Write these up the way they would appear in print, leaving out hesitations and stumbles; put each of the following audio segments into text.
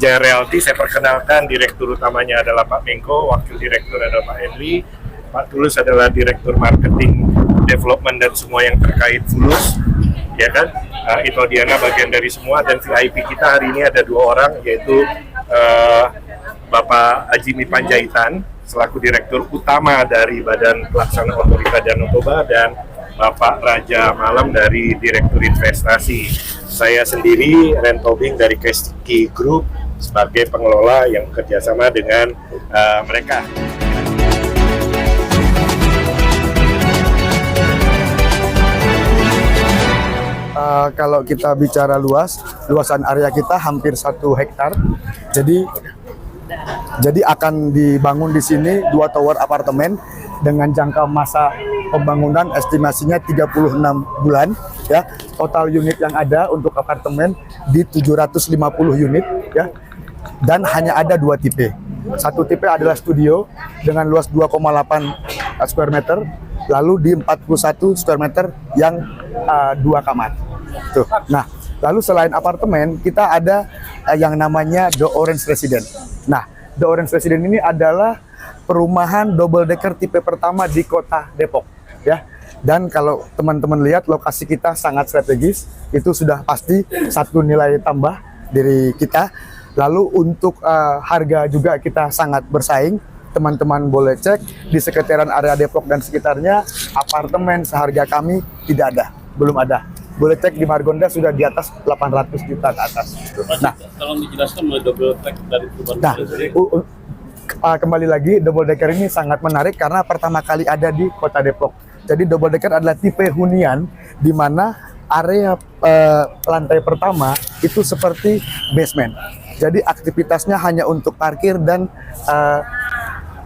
Jaya Realty. Saya perkenalkan, direktur utamanya adalah Pak Menko, wakil direktur adalah Pak Henry, Pak Tulus adalah direktur marketing, development dan semua yang terkait Fulus, ya kan? Ito Diana bagian dari semua, dan VIP kita hari ini ada 2 orang, yaitu Bapak Ajimi Panjaitan selaku direktur utama dari Badan Pelaksana Otorita Danau Toba, dan Bapak Raja Malam dari Direktur Investasi. Saya sendiri Ren Tobing dari Keski Group sebagai pengelola yang bekerjasama dengan mereka. Kalau kita bicara luasan area kita hampir 1 hektar. Jadi akan dibangun di sini 2 tower apartemen dengan jangka masa pembangunan estimasinya 36 bulan, ya. Total unit yang ada untuk apartemen di 750 unit, ya. Dan hanya ada 2 tipe. Satu tipe adalah studio dengan luas 2,8 square meter, lalu di 41 square meter yang 2 kamar. Tuh. Nah, lalu selain apartemen, kita ada yang namanya The Orange Residence. Nah, The Orange Residence ini adalah perumahan double decker tipe pertama di Kota Depok, ya. Dan kalau teman-teman lihat lokasi kita sangat strategis, itu sudah pasti satu nilai tambah dari kita. Lalu untuk harga juga kita sangat bersaing. Teman-teman boleh cek di sekitaran area Depok dan sekitarnya, apartemen seharga kami tidak ada, belum ada. Boleh cek di Margonda sudah di atas 800 juta ke atas. Nah, tolong dijelaskan mengenai double deck dari perubahan. Kembali lagi, double decker ini sangat menarik karena pertama kali ada di Kota Depok. Jadi double decker adalah tipe hunian di mana area lantai pertama itu seperti basement. Jadi aktivitasnya hanya untuk parkir dan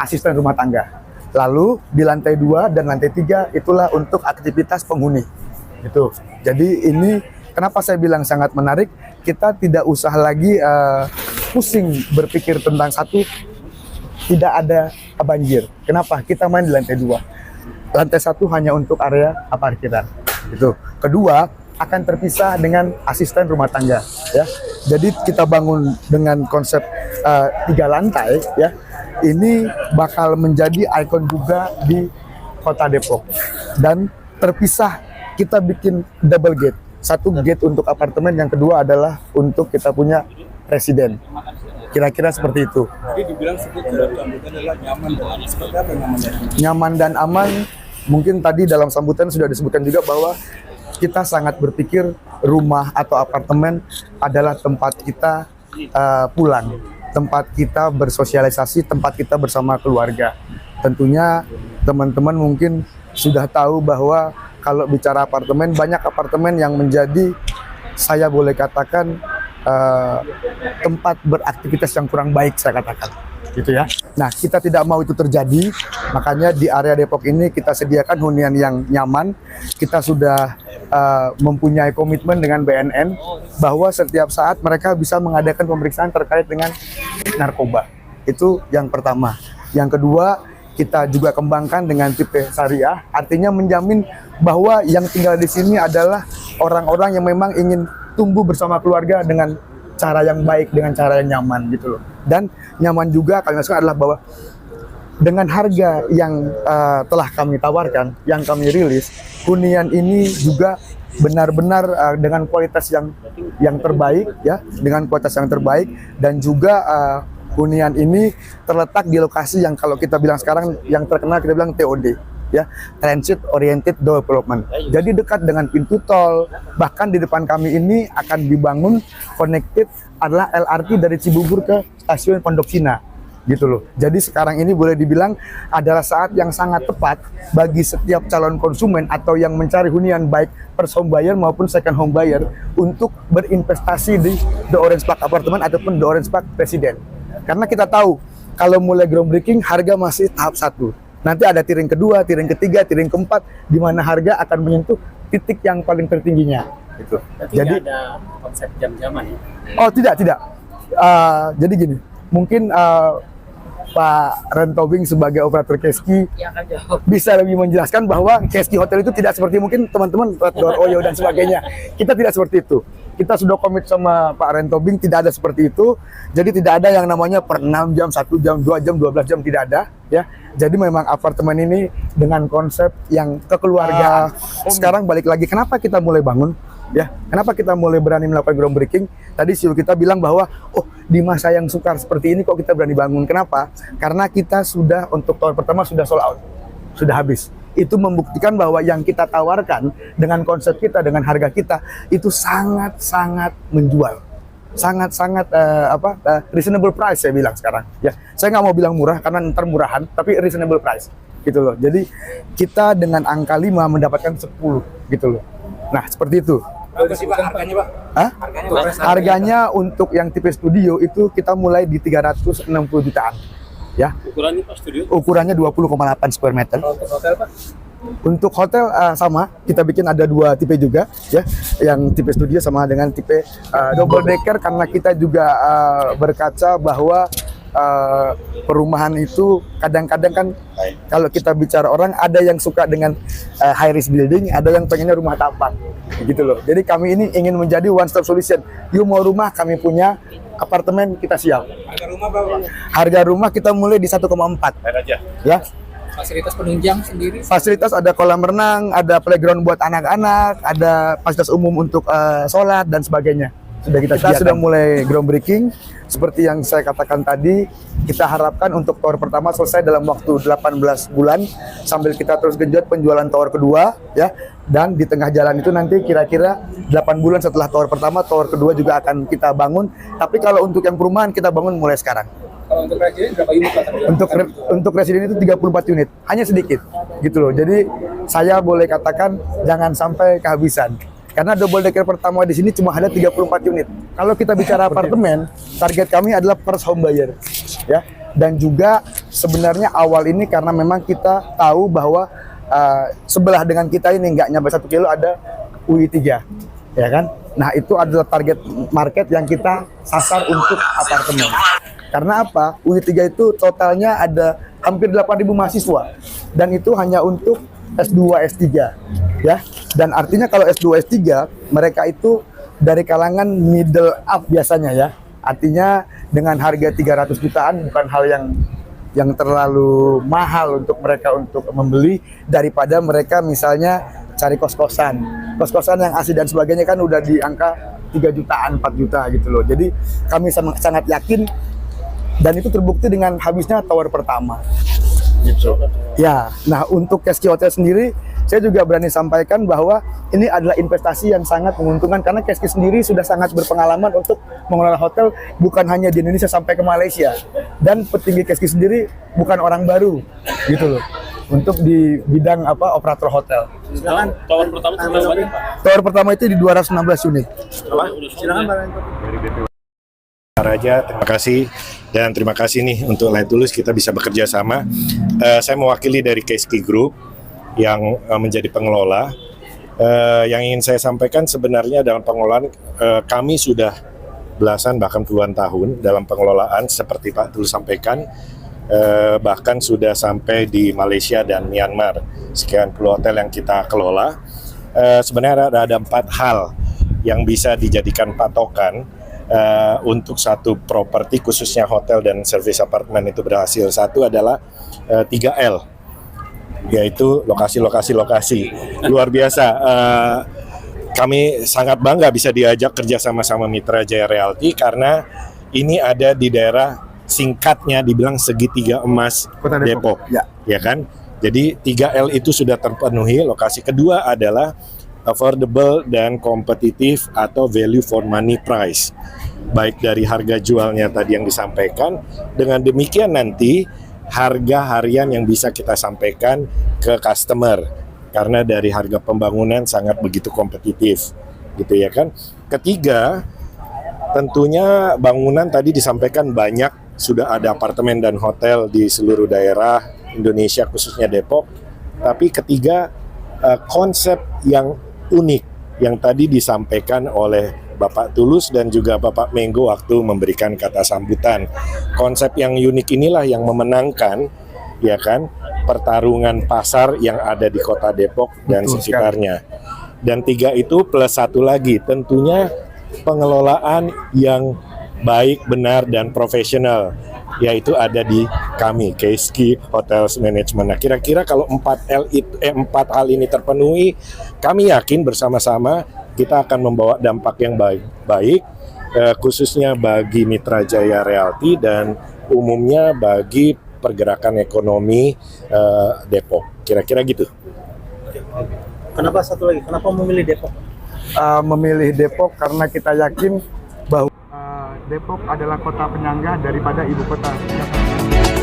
asisten rumah tangga. Lalu di lantai 2 dan lantai 3 itulah untuk aktivitas penghuni. Itu. Jadi ini kenapa saya bilang sangat menarik, kita tidak usah lagi pusing berpikir tentang tidak ada banjir. Kenapa? Kita main di lantai 2. Lantai 1 hanya untuk area parkiran. Itu. Kedua, akan terpisah dengan asisten rumah tangga, ya. Jadi kita bangun dengan konsep 3 lantai, ya. Ini bakal menjadi ikon juga di Kota Depok. Dan terpisah, kita bikin double gate. Satu gate untuk apartemen, yang kedua adalah untuk kita punya residen. Kira-kira seperti itu. Jadi dibilang sambutan adalah nyaman dan aman. Seperti apa nyaman dan aman? Mungkin tadi dalam sambutan sudah disebutkan juga bahwa kita sangat berpikir rumah atau apartemen adalah tempat kita pulang, tempat kita bersosialisasi, tempat kita bersama keluarga. Tentunya teman-teman mungkin sudah tahu bahwa kalau bicara apartemen, banyak apartemen yang menjadi, saya boleh katakan, tempat beraktivitas yang kurang baik, saya katakan, gitu ya. Nah, kita tidak mau itu terjadi, makanya di area Depok ini kita sediakan hunian yang nyaman. Kita sudah mempunyai komitmen dengan BNN bahwa setiap saat mereka bisa mengadakan pemeriksaan terkait dengan narkoba. Itu yang pertama. Yang kedua, kita juga kembangkan dengan tipe syariah, artinya menjamin bahwa yang tinggal di sini adalah orang-orang yang memang ingin tumbuh bersama keluarga dengan cara yang baik, dengan cara yang nyaman, gitu loh. Dan nyaman juga kami maksudkan adalah bahwa dengan harga yang telah kami tawarkan, yang kami rilis, hunian ini juga benar-benar dengan kualitas yang terbaik, ya, dengan kualitas yang terbaik. Dan juga hunian ini terletak di lokasi yang kalau kita bilang sekarang yang terkenal kita bilang TOD, ya, Transit Oriented Development. Jadi dekat dengan pintu tol. Bahkan di depan kami ini akan dibangun connected adalah LRT dari Cibubur ke stasiun Pondok Cina, gitu loh. Jadi sekarang ini boleh dibilang adalah saat yang sangat tepat bagi setiap calon konsumen atau yang mencari hunian baik first home buyer maupun second home buyer untuk berinvestasi di The Orange Park Apartment ataupun The Orange Park Residence. Karena kita tahu kalau mulai groundbreaking harga masih tahap 1. Nanti ada tiring kedua, tiring ketiga, tiring keempat, di mana harga akan menyentuh titik yang paling tertingginya. Gitu. Jadi ada konsep jam-jaman ya? Oh tidak. Jadi gini, mungkin Pak Rentobing sebagai operator Keski Yang akan jawab. bisa lebih menjelaskan bahwa Keski Hotel itu tidak seperti mungkin teman-teman Door Oyo dan sebagainya. Kita tidak seperti itu. Kita sudah komit sama Pak Rentobing, tidak ada seperti itu. Jadi tidak ada yang namanya per 6 jam, 1 jam, 2 jam, 12 jam, tidak ada. Ya. Jadi memang apartemen ini dengan konsep yang kekeluargaan. Sekarang balik lagi, kenapa kita mulai bangun? Ya, kenapa kita mulai berani melakukan groundbreaking? Tadi CEO kita bilang bahwa, oh di masa yang sukar seperti ini kok kita berani bangun. Kenapa? Karena kita sudah untuk tower pertama sudah sold out, sudah habis. Itu membuktikan bahwa yang kita tawarkan dengan konsep kita, dengan harga kita itu sangat-sangat menjual, sangat-sangat reasonable price saya bilang sekarang. Ya, saya nggak mau bilang murah karena ntar murahan, tapi reasonable price gitu loh. Jadi kita dengan angka 5 mendapatkan 10 gitu loh. Nah seperti itu. Berapa sih Pak harganya Pak? Hah? Harganya berapa? Harganya untuk yang tipe studio itu kita mulai di 360 jutaan. Ya, Ukurannya Pak studio? ukurannya 20,8 square meter. Kalau untuk hotel Pak? Untuk hotel sama, kita bikin ada 2 tipe juga ya. Yang tipe studio sama dengan tipe double decker karena kita juga berkaca bahwa perumahan itu kadang-kadang kan kalau kita bicara orang ada yang suka dengan high risk building, ada yang pengennya rumah tapak gitu loh. Jadi kami ini ingin menjadi one stop solution. You mau rumah, kami punya apartemen, kita siap. Harga rumah berapa Pak? Harga rumah kita mulai di 1,4 Raja. ya. Fasilitas penunjang sendiri? Fasilitas ada kolam renang, ada playground buat anak-anak, ada fasilitas umum untuk sholat dan sebagainya. Kita sudah mulai groundbreaking. Seperti yang saya katakan tadi, kita harapkan untuk tower pertama selesai dalam waktu 18 bulan sambil kita terus genjot penjualan tower kedua ya. Dan di tengah jalan itu nanti kira-kira 8 bulan setelah tower pertama, tower kedua juga akan kita bangun. Tapi kalau untuk yang perumahan kita bangun mulai sekarang. Kalau untuk residen berapa unit Pak? Untuk residen itu 34 unit, hanya sedikit gitu loh. Jadi saya boleh katakan jangan sampai kehabisan. Karena double decker pertama di sini cuma ada 34 unit. Kalau kita bicara apartemen, target kami adalah first home buyer, ya. Dan juga sebenarnya awal ini karena memang kita tahu bahwa sebelah dengan kita ini nggak nyampe 1 kilo ada UI3, ya kan? Nah itu adalah target market yang kita sasar untuk apartemen. Karena apa? UI3 itu totalnya ada hampir 8.000 mahasiswa, dan itu hanya untuk S2, S3, ya. Dan artinya kalau S2, S3 mereka itu dari kalangan middle up biasanya ya. Artinya dengan harga 300 jutaan bukan hal yang terlalu mahal untuk mereka untuk membeli daripada mereka misalnya cari kos-kosan. Kos-kosan yang asli dan sebagainya kan udah di angka 3 jutaan, 4 juta gitu loh. Jadi kami sangat yakin dan itu terbukti dengan habisnya tower pertama. Gitu. Ya, nah untuk Keski Hotel sendiri, saya juga berani sampaikan bahwa ini adalah investasi yang sangat menguntungkan karena Keski sendiri sudah sangat berpengalaman untuk mengelola hotel bukan hanya di Indonesia sampai ke Malaysia. Dan petinggi Keski sendiri bukan orang baru, gitu loh. Untuk di bidang operator hotel. Silakan. Tower pertama itu berapa banyak Pak? Tower pertama itu di 216 unit. Silakan Pak. Dari BPW Raja, terima kasih dan terima kasih nih untuk Light Tulus kita bisa bekerja sama. Saya mewakili dari Keski Group yang menjadi pengelola. Yang ingin saya sampaikan sebenarnya dalam pengelolaan kami sudah belasan bahkan puluhan tahun dalam pengelolaan seperti Pak Tulus sampaikan. Bahkan sudah sampai di Malaysia dan Myanmar. Sekian puluh hotel yang kita kelola. Sebenarnya ada 4 hal yang bisa dijadikan patokan untuk satu properti khususnya hotel dan service apartemen itu berhasil. Satu adalah 3L, yaitu lokasi. Luar biasa. Kami sangat bangga bisa diajak kerja sama Mitra Jaya Realty karena ini ada di daerah singkatnya dibilang segitiga emas Kota Depok. Ya. Ya kan? Jadi 3L itu sudah terpenuhi. Lokasi kedua adalah affordable dan kompetitif atau value for money price. Baik dari harga jualnya tadi yang disampaikan, dengan demikian nanti harga harian yang bisa kita sampaikan ke customer karena dari harga pembangunan sangat begitu kompetitif, gitu ya kan. Ketiga, tentunya bangunan tadi disampaikan banyak sudah ada apartemen dan hotel di seluruh daerah Indonesia khususnya Depok. Tapi ketiga, konsep yang unik yang tadi disampaikan oleh Bapak Tulus dan juga Bapak Menggo waktu memberikan kata sambutan. Konsep yang unik inilah yang memenangkan, ya kan, pertarungan pasar yang ada di Kota Depok dan Betul sekitarnya. Dan 3 itu plus 1 lagi, tentunya pengelolaan yang baik, benar, dan profesional, yaitu ada di kami, KSK Hotels Management. Nah, kira-kira kalau 4 hal ini terpenuhi, kami yakin bersama-sama kita akan membawa dampak yang baik, khususnya bagi Mitra Jaya Realty dan umumnya bagi pergerakan ekonomi Depok. Kira-kira gitu. Kenapa satu lagi? Kenapa memilih Depok? Memilih Depok karena kita yakin bahwa Depok adalah kota penyangga daripada ibu kota Jakarta.